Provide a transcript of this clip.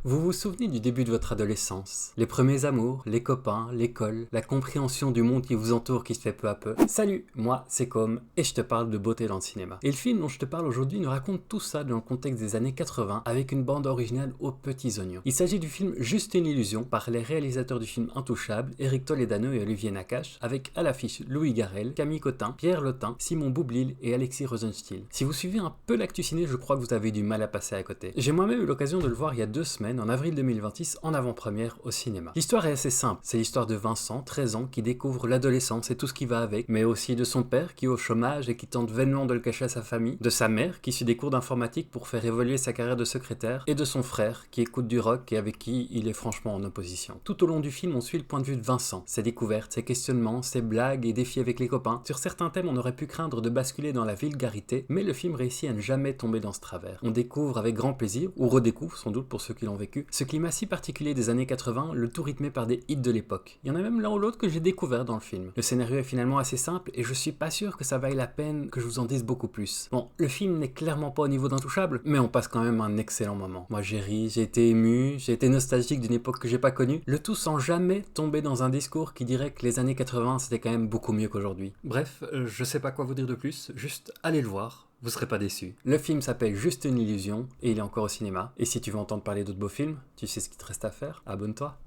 Vous vous souvenez du début de votre adolescence? Les premiers amours, les copains, l'école, la compréhension du monde qui vous entoure qui se fait peu à peu. Salut, moi c'est Com et je te parle de beauté dans le cinéma. Et le film dont je te parle aujourd'hui nous raconte tout ça dans le contexte des années 80 avec une bande originale aux petits oignons. Il s'agit du film Juste une illusion par les réalisateurs du film Intouchable, Eric Toledano et Olivier Nakache, avec à l'affiche Louis Garrel, Camille Cotin, Pierre Lotin, Simon Boublil et Alexis Rosenstiel. Si vous suivez un peu l'actu ciné, je crois que vous avez du mal à passer à côté. J'ai moi-même eu l'occasion de le voir il y a 2 semaines, en avril 2026, en avant-première au cinéma. L'histoire est assez simple, c'est l'histoire de Vincent, 13 ans, qui découvre l'adolescence et tout ce qui va avec, mais aussi de son père qui est au chômage et qui tente vainement de le cacher à sa famille, de sa mère qui suit des cours d'informatique pour faire évoluer sa carrière de secrétaire, et de son frère qui écoute du rock et avec qui il est franchement en opposition. Tout au long du film, on suit le point de vue de Vincent, ses découvertes, ses questionnements, ses blagues et défis avec les copains. Sur certains thèmes, on aurait pu craindre de basculer dans la vulgarité, mais le film réussit à ne jamais tomber dans ce travers. On découvre avec grand plaisir, ou redécouvre sans doute pour ceux qui l'ont vécu, ce climat si particulier des années 80, le tout rythmé par des hits de l'époque. Il y en a même l'un ou l'autre que j'ai découvert dans le film. Le scénario est finalement assez simple et je suis pas sûr que ça vaille la peine que je vous en dise beaucoup plus. Bon, le film n'est clairement pas au niveau d'Intouchable, mais on passe quand même un excellent moment. Moi j'ai ri, j'ai été ému, j'ai été nostalgique d'une époque que j'ai pas connue, le tout sans jamais tomber dans un discours qui dirait que les années 80 c'était quand même beaucoup mieux qu'aujourd'hui. Bref, je sais pas quoi vous dire de plus, juste allez le voir. Vous serez pas déçus. Le film s'appelle Juste une illusion et il est encore au cinéma. Et si tu veux entendre parler d'autres beaux films, tu sais ce qu'il te reste à faire, abonne-toi.